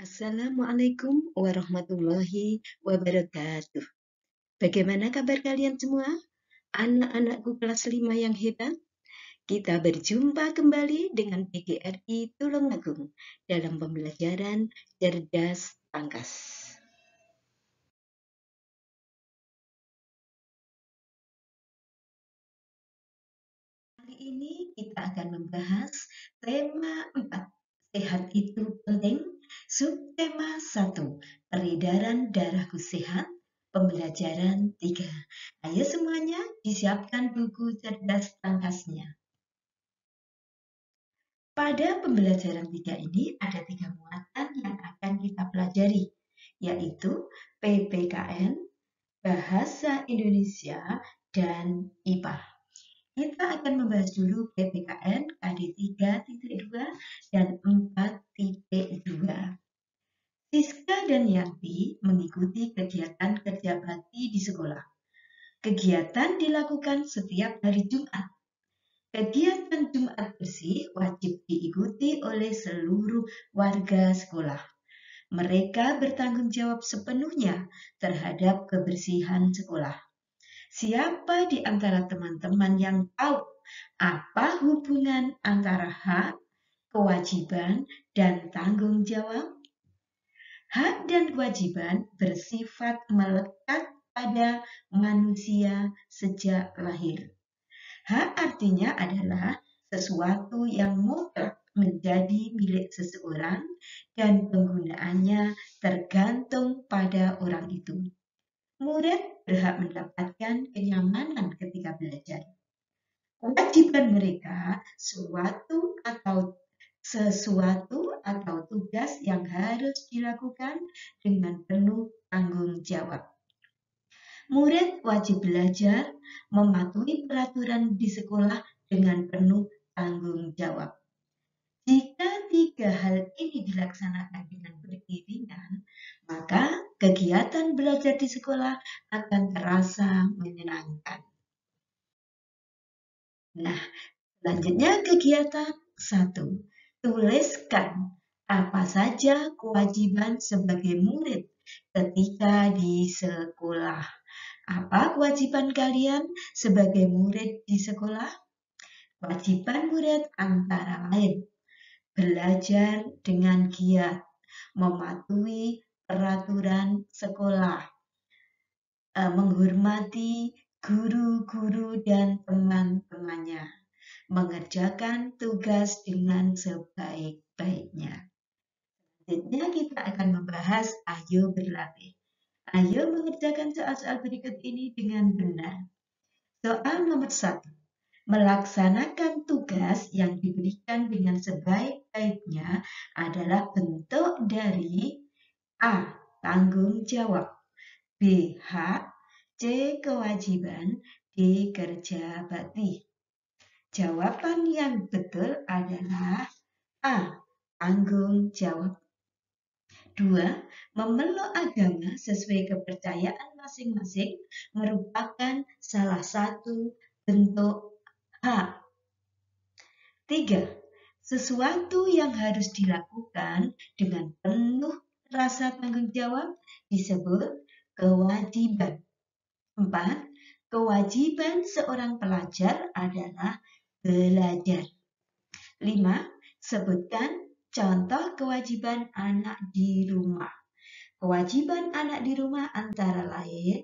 Assalamualaikum warahmatullahi wabarakatuh. Bagaimana kabar kalian semua? Anak-anakku kelas 5 yang hebat. Kita berjumpa kembali dengan PGRI Tulungagung dalam pembelajaran cerdas pangkas. Kali ini kita akan membahas tema 4. Sehat itu penting. Subtema 1. Peredaran darahku sehat. Pembelajaran 3. Ayo semuanya disiapkan buku cerdas pangkasnya. Pada pembelajaran 3 ini ada 3 muatan yang akan kita pelajari, yaitu PPKN, Bahasa Indonesia, dan IPA. Kita akan membahas dulu PPKN KD 3.2 dan 4.2. Siska dan Yanti mengikuti kegiatan kerja bakti di sekolah. Kegiatan dilakukan setiap hari Jumat. Kegiatan Jumat bersih wajib diikuti oleh seluruh warga sekolah. Mereka bertanggung jawab sepenuhnya terhadap kebersihan sekolah. Siapa di antara teman-teman yang tahu apa hubungan antara hak, kewajiban, dan tanggung jawab? Hak dan kewajiban bersifat melekat pada manusia sejak lahir. Hak artinya adalah sesuatu yang mutlak menjadi milik seseorang dan penggunaannya tergantung pada orang itu. Murid berhak mendapatkan kenyamanan ketika belajar. Kewajiban mereka sesuatu atau tugas yang harus dilakukan dengan penuh tanggung jawab. Murid wajib belajar mematuhi peraturan di sekolah dengan penuh tanggung jawab. Jika 3 hal ini dilaksanakan dengan beriringan, maka kegiatan belajar di sekolah akan terasa menyenangkan. Nah, selanjutnya kegiatan 1. Tuliskan apa saja kewajiban sebagai murid ketika di sekolah. Apa kewajiban kalian sebagai murid di sekolah? Kewajiban murid antara lain belajar dengan giat, mematuhi peraturan sekolah, menghormati guru-guru dan teman-temannya, mengerjakan tugas dengan sebaik-baiknya. Selanjutnya kita akan membahas ayo berlatih. Ayo mengerjakan soal-soal berikut ini dengan benar. Soal nomor 1. Melaksanakan tugas yang diberikan dengan sebaik-baiknya adalah bentuk dari A. Tanggung jawab, B. Hak, C. Kewajiban, D. Kerja bakti. Jawaban yang betul adalah A. Tanggung jawab. 2. Memeluk agama sesuai kepercayaan masing-masing merupakan salah satu bentuk hak. 3. Sesuatu yang harus dilakukan dengan penuh rasa tanggung jawab disebut kewajiban. 4. Kewajiban seorang pelajar adalah belajar. 5. Sebutkan contoh kewajiban anak di rumah. Kewajiban anak di rumah antara lain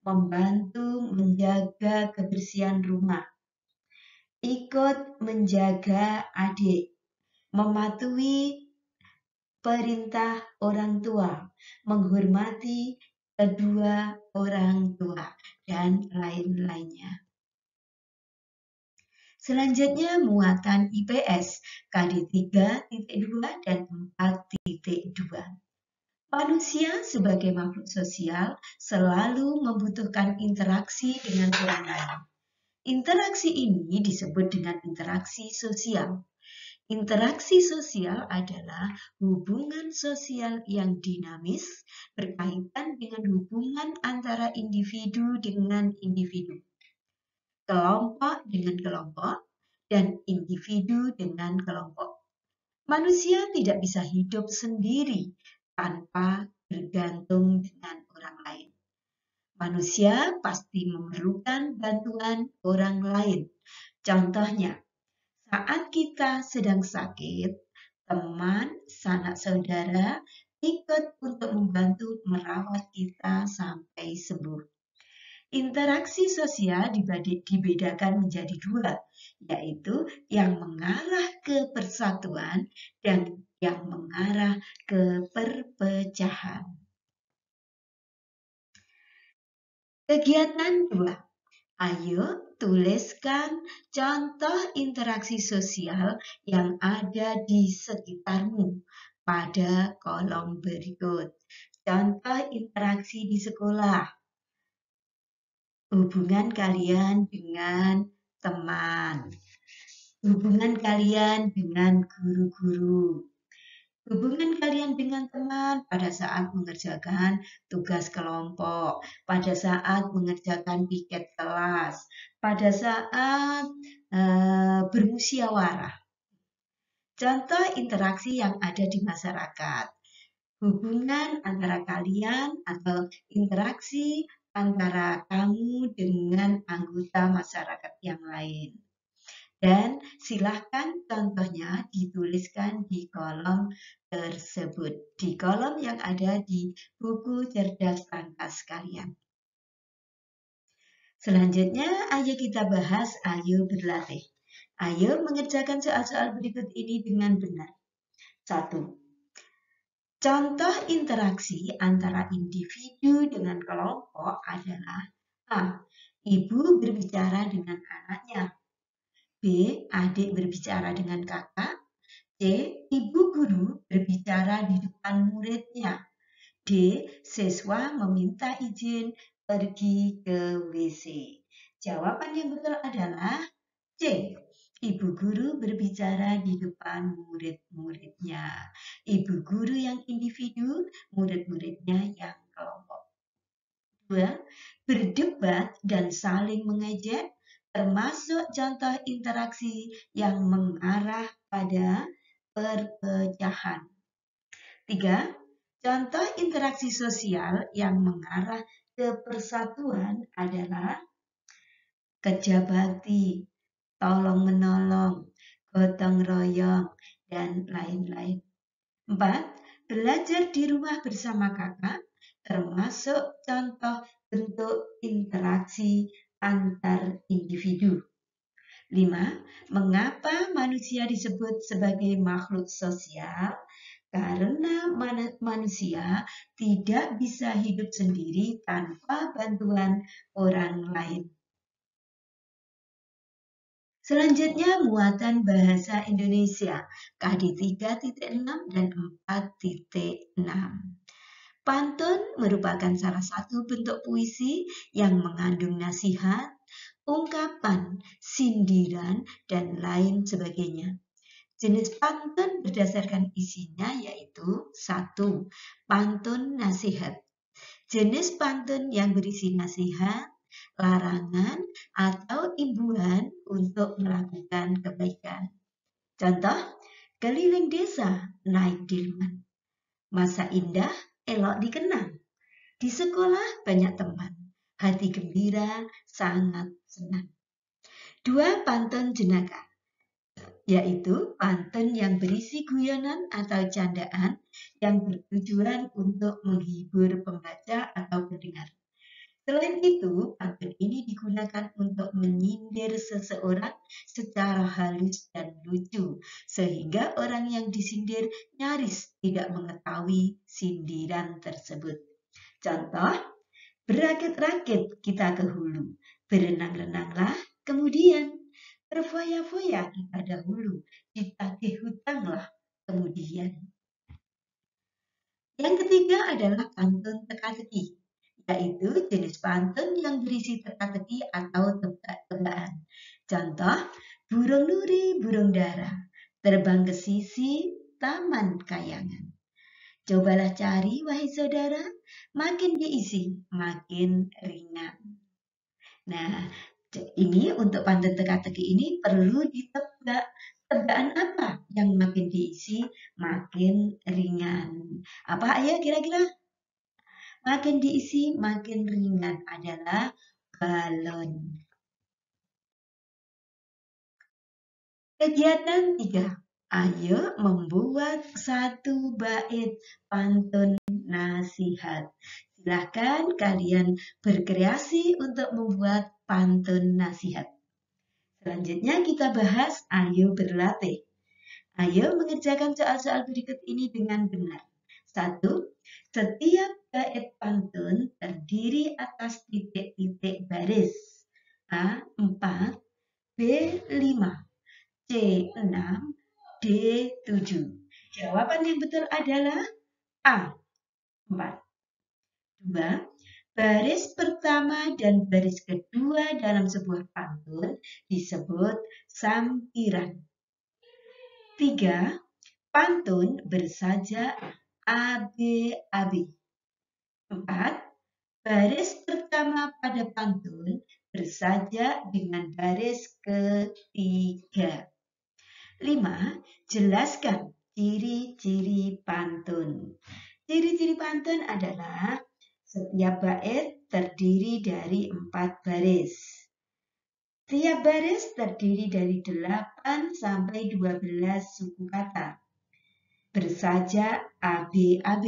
membantu menjaga kebersihan rumah, ikut menjaga adik, mematuhi perintah orang tua, menghormati kedua orang tua, dan lain-lainnya. Selanjutnya muatan IPS KD 3.2 dan 4.2. Manusia sebagai makhluk sosial selalu membutuhkan interaksi dengan orang lain. Interaksi ini disebut dengan interaksi sosial. Interaksi sosial adalah hubungan sosial yang dinamis berkaitan dengan hubungan antara individu dengan individu, kelompok dengan kelompok, dan individu dengan kelompok. Manusia tidak bisa hidup sendiri tanpa bergantung dengan orang lain. Manusia pasti memerlukan bantuan orang lain. Contohnya, saat kita sedang sakit, teman, sanak saudara ikut untuk membantu merawat kita sampai sembuh. Interaksi sosial dibedakan menjadi dua, yaitu yang mengarah ke persatuan dan yang mengarah ke perpecahan. Kegiatan 2. Ayo tuliskan contoh interaksi sosial yang ada di sekitarmu pada kolom berikut. Contoh interaksi di sekolah. Hubungan kalian dengan teman. Hubungan kalian dengan guru-guru. Hubungan kalian dengan teman pada saat mengerjakan tugas kelompok, pada saat mengerjakan piket kelas, pada saat bermusyawarah. Contoh interaksi yang ada di masyarakat. Hubungan antara kalian atau interaksi antara kamu dengan anggota masyarakat yang lain. Dan silahkan contohnya dituliskan di kolom tersebut, di kolom yang ada di buku cerdas tangkas kalian. Selanjutnya, ayo kita bahas, ayo berlatih. Ayo mengerjakan soal-soal berikut ini dengan benar. 1. Contoh interaksi antara individu dengan kelompok adalah A. Ibu berbicara dengan anaknya. B. Adik berbicara dengan kakak. C. Ibu guru berbicara di depan muridnya. D. Siswa meminta izin pergi ke WC. Jawaban yang betul adalah C. Ibu guru berbicara di depan murid-muridnya. Ibu guru yang individu, murid-muridnya yang kelompok. 2. Berdebat dan saling mengejek termasuk contoh interaksi yang mengarah pada perpecahan. 3. Contoh interaksi sosial yang mengarah ke persatuan adalah kerja bakti, tolong-menolong, gotong royong, dan lain-lain. 4. Belajar di rumah bersama kakak termasuk contoh bentuk interaksi antar individu. 5. Mengapa manusia disebut sebagai makhluk sosial? Karena manusia tidak bisa hidup sendiri tanpa bantuan orang lain. Selanjutnya, muatan bahasa Indonesia KD 3.6 dan 4.6. Pantun merupakan salah satu bentuk puisi yang mengandung nasihat, ungkapan, sindiran, dan lain sebagainya. Jenis pantun berdasarkan isinya yaitu 1. Pantun nasihat. Jenis pantun yang berisi nasihat, larangan, atau imbuhan untuk melakukan kebaikan. Contoh, keliling desa naik delman. Masa indah elok dikenang. Di sekolah banyak teman. Hati gembira sangat senang. 2. Pantun jenaka, yaitu pantun yang berisi guyonan atau candaan yang bertujuan untuk menghibur pembaca atau pendengar. Selain itu, pantun ini digunakan untuk menyindir seseorang secara halus dan lucu, sehingga orang yang disindir nyaris tidak mengetahui sindiran tersebut. Contoh, berakit-rakit kita ke hulu, berenang-renanglah kemudian, berfoya-foya kita dahulu, ditagih hutanglah kemudian. Yang ketiga adalah pantun teka-teki, yaitu jenis pantun yang berisi teka-teki atau tebak-tebakan. Contoh, burung nuri, burung dara, terbang ke sisi taman kayangan. Cobalah cari, wahai saudara, makin diisi, makin ringan. Nah, ini untuk pantun teka-teki ini perlu ditebak. Tebakan apa yang makin diisi makin ringan. Apa ya kira-kira? Makin diisi makin ringan adalah balon. Kegiatan 3. Ayo membuat satu bait pantun nasihat. Silahkan kalian berkreasi untuk membuat pantun nasihat. Selanjutnya kita bahas ayo berlatih. Ayo mengerjakan soal-soal berikut ini dengan benar. 1. Setiap bait pantun terdiri atas titik-titik baris. A. 4, B. 5, C. 6, D. 7. Jawaban yang betul adalah A. 4. 2. Baris pertama dan baris kedua dalam sebuah pantun disebut sampiran. 3. Pantun bersajak ABAB. 4. Baris pertama pada pantun bersajak dengan baris ketiga. 5. Jelaskan ciri-ciri pantun. Ciri-ciri pantun adalah setiap bait terdiri dari 4 baris. Tiap baris terdiri dari 8 sampai 12 suku kata. Bersajak ABAB.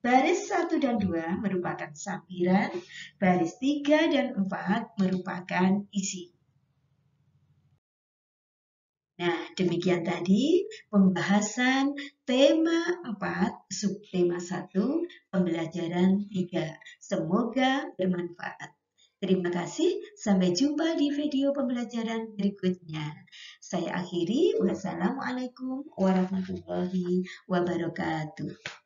Baris 1 dan 2 merupakan sampiran, baris 3 dan 4 merupakan isi. Nah, demikian tadi pembahasan tema 4, subtema 1, pembelajaran 3. Semoga bermanfaat. Terima kasih, sampai jumpa di video pembelajaran berikutnya. Saya akhiri, wassalamualaikum warahmatullahi wabarakatuh.